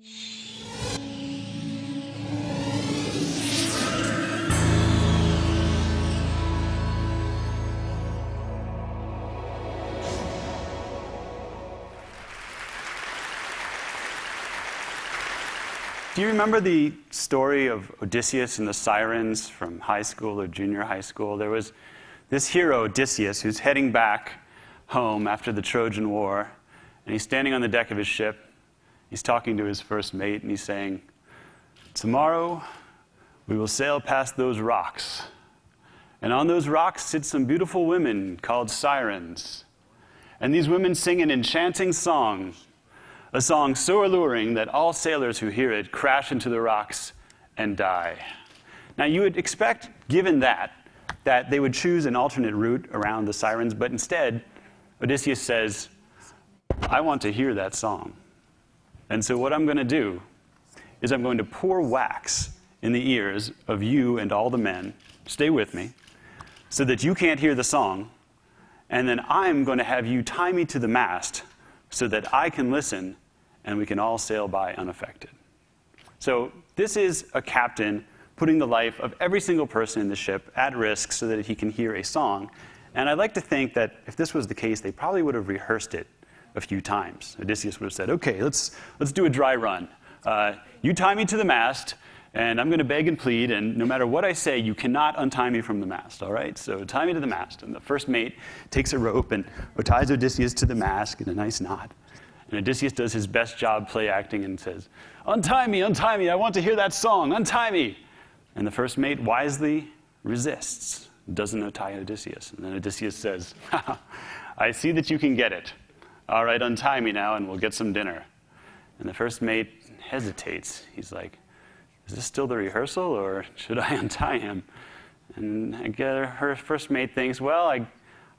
Do you remember the story of Odysseus and the sirens from high school or junior high school? There was this hero, Odysseus, who's heading back home after the Trojan War, and he's standing on the deck of his ship. He's talking to his first mate, and he's saying, "Tomorrow we will sail past those rocks, and on those rocks sit some beautiful women called sirens, and these women sing an enchanting song, a song so alluring that all sailors who hear it crash into the rocks and die." Now, you would expect, given that they would choose an alternate route around the sirens, but instead, Odysseus says, "I want to hear that song. And so what I'm going to do is I'm going to pour wax in the ears of you and all the men, stay with me, so that you can't hear the song, and then I'm going to have you tie me to the mast so that I can listen and we can all sail by unaffected." So this is a captain putting the life of every single person in the ship at risk so that he can hear a song. And I'd like to think that if this was the case, they probably would have rehearsed it a few times. Odysseus would have said, "Okay, let's do a dry run. You tie me to the mast, and I'm going to beg and plead, and no matter what I say, you cannot untie me from the mast, all right? So tie me to the mast." And the first mate takes a rope and ties Odysseus to the mast in a nice knot. And Odysseus does his best job play acting and says, untie me, I want to hear that song, untie me." And the first mate wisely resists, doesn't untie Odysseus. And then Odysseus says, "Ha, I see that you can get it. All right, untie me now and we'll get some dinner." And the first mate hesitates. He's like, "Is this still the rehearsal, or should I untie him?" And her first mate thinks, well,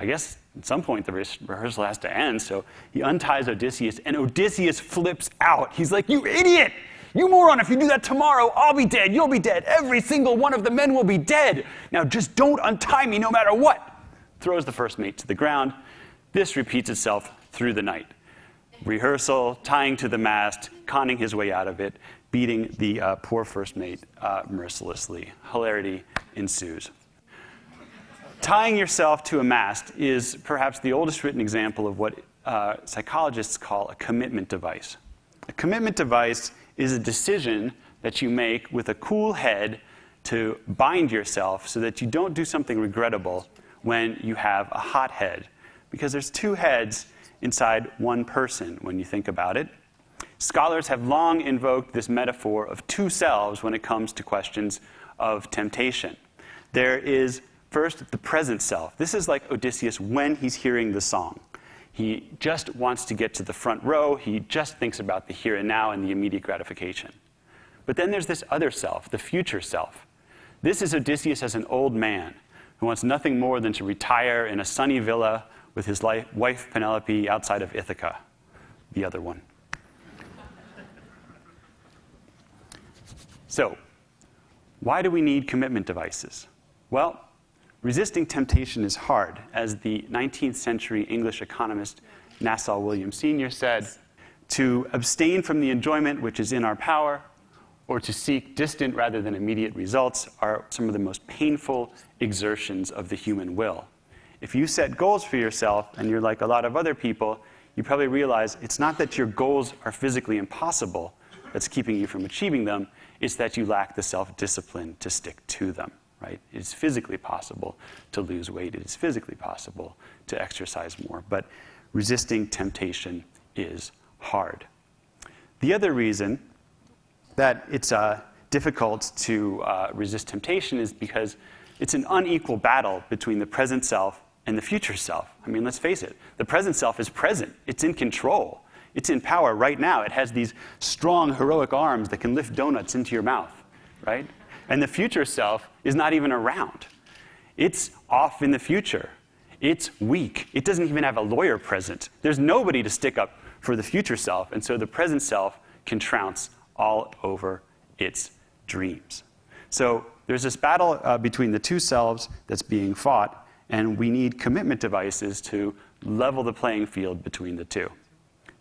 I guess at some point the rehearsal has to end. So he unties Odysseus, and Odysseus flips out. He's like, "You idiot! You moron, if you do that tomorrow, I'll be dead, you'll be dead. Every single one of the men will be dead. Now just don't untie me no matter what." Throws the first mate to the ground. This repeats itself through the night. Rehearsal, tying to the mast, conning his way out of it, beating the poor first mate mercilessly. Hilarity ensues. Tying yourself to a mast is perhaps the oldest written example of what psychologists call a commitment device. A commitment device is a decision that you make with a cool head to bind yourself so that you don't do something regrettable when you have a hot head. Because there's two heads inside one person when you think about it. Scholars have long invoked this metaphor of two selves when it comes to questions of temptation. There is first the present self. This is like Odysseus when he's hearing the song. He just wants to get to the front row. He just thinks about the here and now and the immediate gratification. But then there's this other self, the future self. This is Odysseus as an old man who wants nothing more than to retire in a sunny villa with his wife Penelope outside of Ithaca, the other one. So, why do we need commitment devices? Well, resisting temptation is hard. As the 19th century English economist Nassau Williams Sr. said, "To abstain from the enjoyment which is in our power, or to seek distant rather than immediate results, are some of the most painful exertions of the human will." If you set goals for yourself, and you're like a lot of other people, you probably realize it's not that your goals are physically impossible that's keeping you from achieving them, it's that you lack the self-discipline to stick to them. Right? It is physically possible to lose weight. It is physically possible to exercise more. But resisting temptation is hard. The other reason that it's difficult to resist temptation is because it's an unequal battle between the present self and the future self. I mean, let's face it. The present self is present. It's in control. It's in power right now. It has these strong, heroic arms that can lift donuts into your mouth. Right? And the future self is not even around. It's off in the future. It's weak. It doesn't even have a lawyer present. There's nobody to stick up for the future self, and so the present self can trounce all over its dreams. So there's this battle between the two selves that's being fought, and we need commitment devices to level the playing field between the two.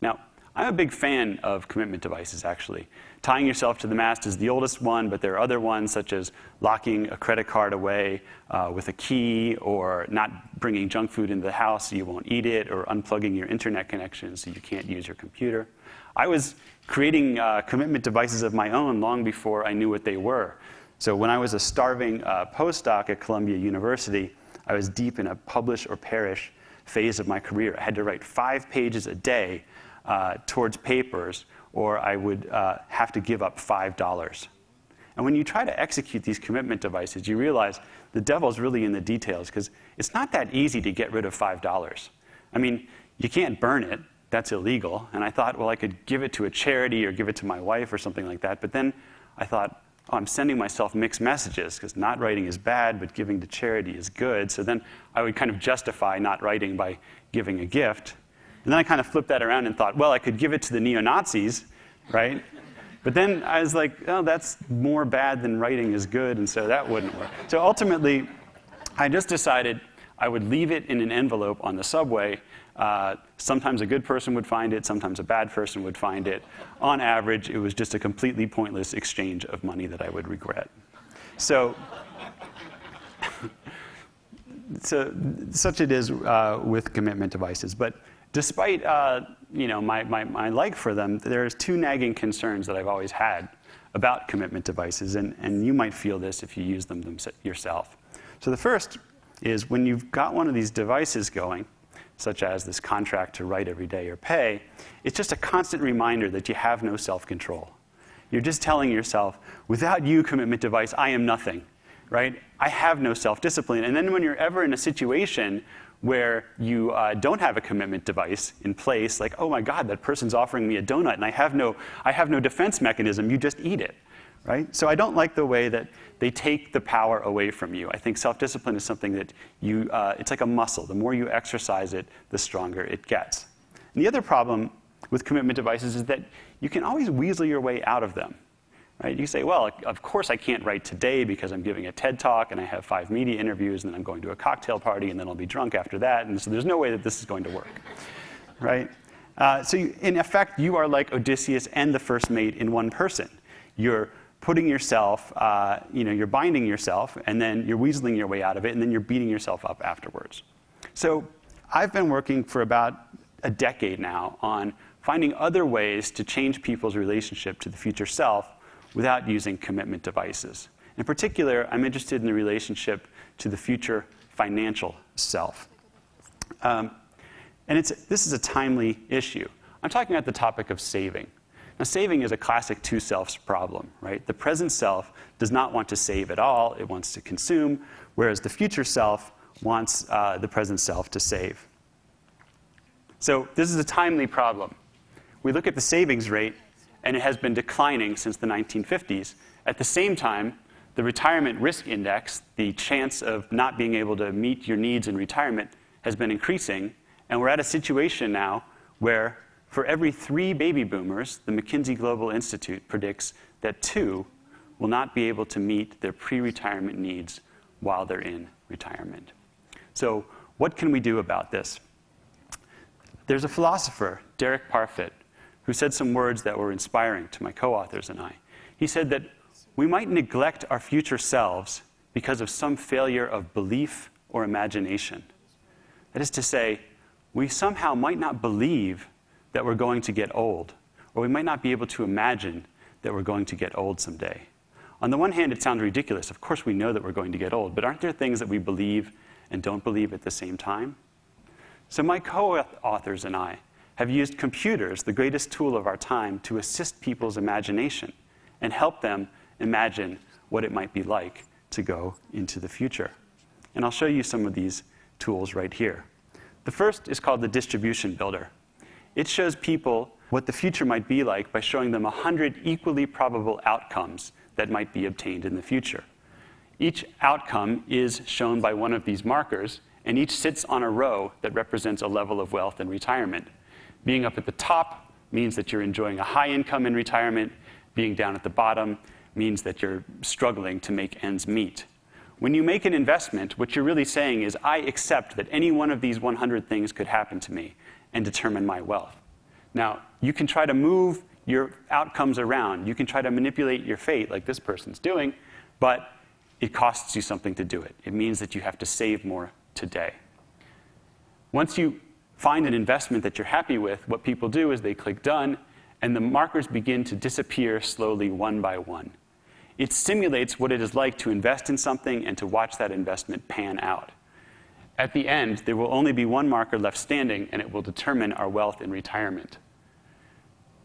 Now, I'm a big fan of commitment devices, actually. Tying yourself to the mast is the oldest one, but there are other ones, such as locking a credit card away with a key, or not bringing junk food into the house so you won't eat it, or unplugging your internet connection so you can't use your computer. I was creating commitment devices of my own long before I knew what they were. So when I was a starving postdoc at Columbia University, I was deep in a publish or perish phase of my career. I had to write 5 pages a day towards papers, or I would have to give up $5. And when you try to execute these commitment devices, you realize the devil's really in the details, because it's not that easy to get rid of $5. I mean, you can't burn it. That's illegal. And I thought, well, I could give it to a charity or give it to my wife or something like that. But then I thought, oh, I'm sending myself mixed messages, because not writing is bad, but giving to charity is good. So then I would kind of justify not writing by giving a gift. And then I kind of flipped that around and thought, well, I could give it to the neo-Nazis, right? But then I was like, oh, that's more bad than writing is good, and so that wouldn't work. So ultimately, I just decided I would leave it in an envelope on the subway. Sometimes a good person would find it, sometimes a bad person would find it. On average, it was just a completely pointless exchange of money that I would regret. So, such it is with commitment devices. But despite my like for them, there's 2 nagging concerns that I've always had about commitment devices, and you might feel this if you use them yourself. So the first is, when you've got one of these devices going, such as this contract to write every day or pay, it's just a constant reminder that you have no self-control. You're just telling yourself, without you, commitment device, I am nothing, right? I have no self-discipline. And then when you're ever in a situation where you don't have a commitment device in place, like, oh my God, that person's offering me a donut and I have no defense mechanism, you just eat it, right? So I don't like the way that they take the power away from you. I think self-discipline is something that it's like a muscle. The more you exercise it, the stronger it gets. And the other problem with commitment devices is that you can always weasel your way out of them, right? You say, well, of course I can't write today because I'm giving a TED Talk and I have 5 media interviews and then I'm going to a cocktail party and then I'll be drunk after that, and so there's no way that this is going to work, right? In effect, you are like Odysseus and the first mate in one person. You're putting yourself, you're binding yourself, and then you're weaseling your way out of it, and then you're beating yourself up afterwards. So I've been working for about a decade now on finding other ways to change people's relationship to the future self without using commitment devices. In particular, I'm interested in the relationship to the future financial self. And this is a timely issue. I'm talking about the topic of saving. Now, saving is a classic 2 selves problem, right? The present self does not want to save at all. It wants to consume, whereas the future self wants the present self to save. So this is a timely problem. We look at the savings rate, and it has been declining since the 1950s. At the same time, the retirement risk index, the chance of not being able to meet your needs in retirement, has been increasing. And we're at a situation now where for every 3 baby boomers, the McKinsey Global Institute predicts that 2 will not be able to meet their pre-retirement needs while they're in retirement. So what can we do about this? There's a philosopher, Derek Parfit, who said some words that were inspiring to my co-authors and I. He said that we might neglect our future selves because of some failure of belief or imagination. That is to say, we somehow might not believe that we're going to get old, or we might not be able to imagine that we're going to get old someday. On the one hand, it sounds ridiculous. Of course we know that we're going to get old, but aren't there things that we believe and don't believe at the same time? So my co-authors and I have used computers, the greatest tool of our time, to assist people's imagination and help them imagine what it might be like to go into the future. And I'll show you some of these tools right here. The first is called the distribution builder. It shows people what the future might be like by showing them 100 equally probable outcomes that might be obtained in the future. Each outcome is shown by one of these markers, and each sits on a row that represents a level of wealth in retirement. Being up at the top means that you're enjoying a high income in retirement. Being down at the bottom means that you're struggling to make ends meet. When you make an investment, what you're really saying is, I accept that any one of these 100 things could happen to me and determine my wealth. Now, you can try to move your outcomes around. You can try to manipulate your fate like this person's doing, but it costs you something to do it. It means that you have to save more today. Once you find an investment that you're happy with, what people do is they click done, and the markers begin to disappear slowly one by one. It simulates what it is like to invest in something and to watch that investment pan out. At the end, there will only be one marker left standing, and it will determine our wealth in retirement.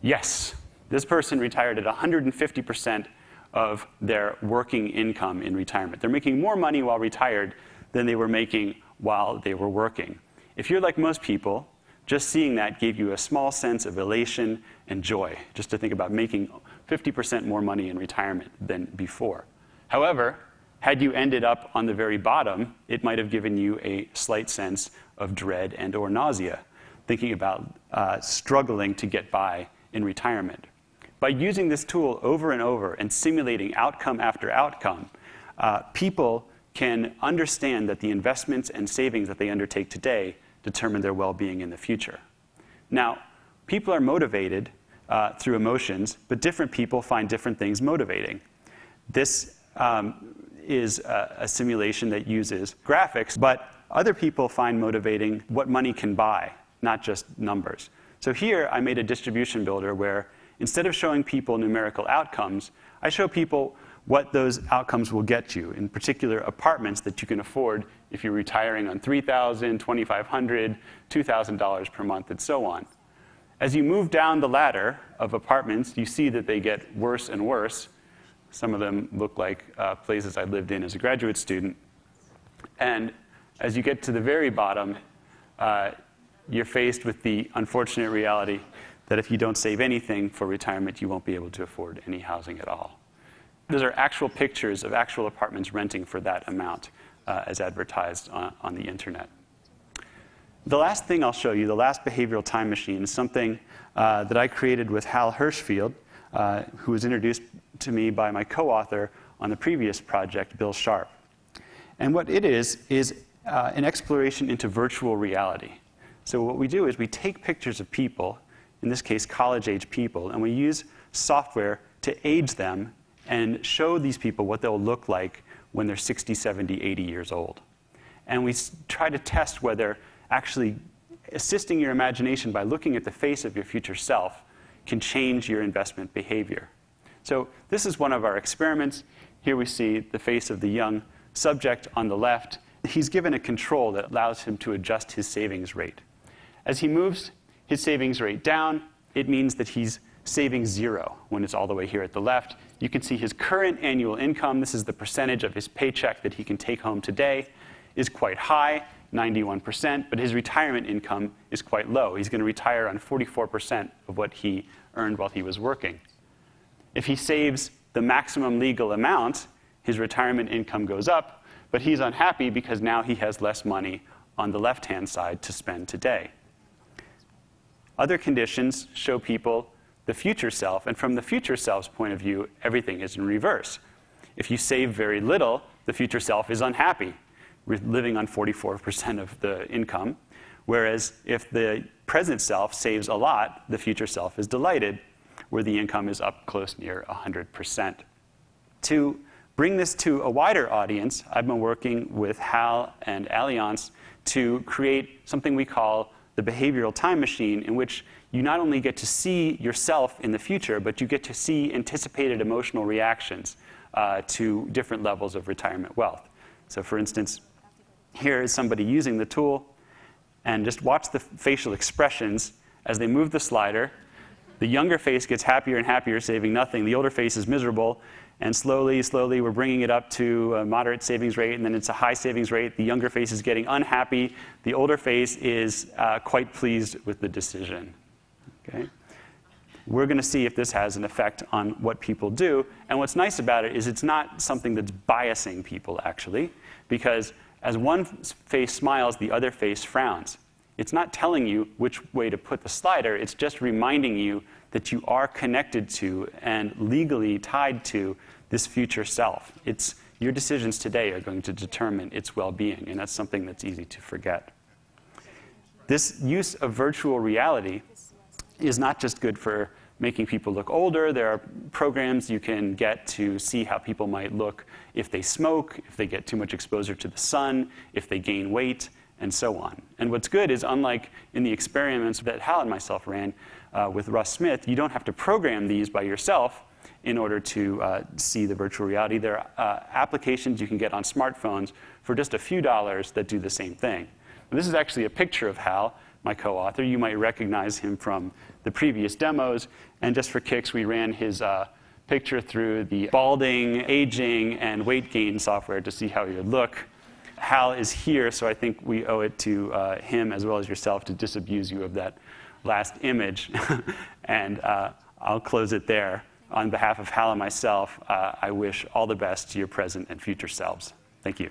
Yes, this person retired at 150% of their working income in retirement. They're making more money while retired than they were making while they were working. If you're like most people, just seeing that gave you a small sense of elation and joy, just to think about making 50% more money in retirement than before. However, had you ended up on the very bottom, it might have given you a slight sense of dread and or nausea, thinking about struggling to get by in retirement. By using this tool over and over and simulating outcome after outcome, people can understand that the investments and savings that they undertake today determine their well-being in the future. Now, people are motivated through emotions, but different people find different things motivating. This is a simulation that uses graphics, but other people find motivating what money can buy, not just numbers. So here I made a distribution builder where instead of showing people numerical outcomes, I show people what those outcomes will get you, in particular apartments that you can afford if you're retiring on $3,000, $2,500, $2,000 per month, and so on. As you move down the ladder of apartments, you see that they get worse and worse. Some of them look like places I lived in as a graduate student. And as you get to the very bottom, you're faced with the unfortunate reality that if you don't save anything for retirement, you won't be able to afford any housing at all. Those are actual pictures of actual apartments renting for that amount as advertised on the internet. The last thing I'll show you, the last behavioral time machine, is something that I created with Hal Hirschfield, who was introduced to me by my co-author on the previous project, Bill Sharp. And what it is an exploration into virtual reality. So what we do is we take pictures of people, in this case college-age people, and we use software to age them and show these people what they'll look like when they're 60, 70, 80 years old. And we try to test whether actually assisting your imagination by looking at the face of your future self can change your investment behavior. So this is one of our experiments. Here we see the face of the young subject on the left. He's given a control that allows him to adjust his savings rate. As he moves his savings rate down, it means that he's saving zero when it's all the way here at the left. You can see his current annual income, this is the percentage of his paycheck that he can take home today, is quite high, 91%, but his retirement income is quite low. He's going to retire on 44% of what he earned while he was working. If he saves the maximum legal amount, his retirement income goes up, but he's unhappy because now he has less money on the left-hand side to spend today. Other conditions show people the future self, and from the future self's point of view, everything is in reverse. If you save very little, the future self is unhappy, living on 44% of the income, whereas if the present self saves a lot, the future self is delighted, where the income is up close near 100%. To bring this to a wider audience, I've been working with Hal and Allianz to create something we call the behavioral time machine, in which you not only get to see yourself in the future, but you get to see anticipated emotional reactions to different levels of retirement wealth. So for instance, here is somebody using the tool, and just watch the facial expressions as they move the slider. The younger face gets happier and happier, saving nothing. The older face is miserable. And slowly, slowly, we're bringing it up to a moderate savings rate, and then it's a high savings rate. The younger face is getting unhappy. The older face is quite pleased with the decision. Okay? We're going to see if this has an effect on what people do. And what's nice about it is it's not something that's biasing people, actually, because as one face smiles, the other face frowns. It's not telling you which way to put the slider. It's just reminding you that you are connected to and legally tied to this future self. Your decisions today are going to determine its well-being, and that's something that's easy to forget. This use of virtual reality is not just good for making people look older. There are programs you can get to see how people might look if they smoke, if they get too much exposure to the sun, if they gain weight, and so on. And what's good is, unlike in the experiments that Hal and myself ran with Russ Smith, you don't have to program these by yourself in order to see the virtual reality. There are applications you can get on smartphones for just a few dollars that do the same thing. And this is actually a picture of Hal, my co-author. You might recognize him from the previous demos. And just for kicks, we ran his picture through the balding, aging, and weight gain software to see how he would look. Hal is here, so I think we owe it to him as well as yourself to disabuse you of that last image. And I'll close it there. On behalf of Hal and myself, I wish all the best to your present and future selves. Thank you.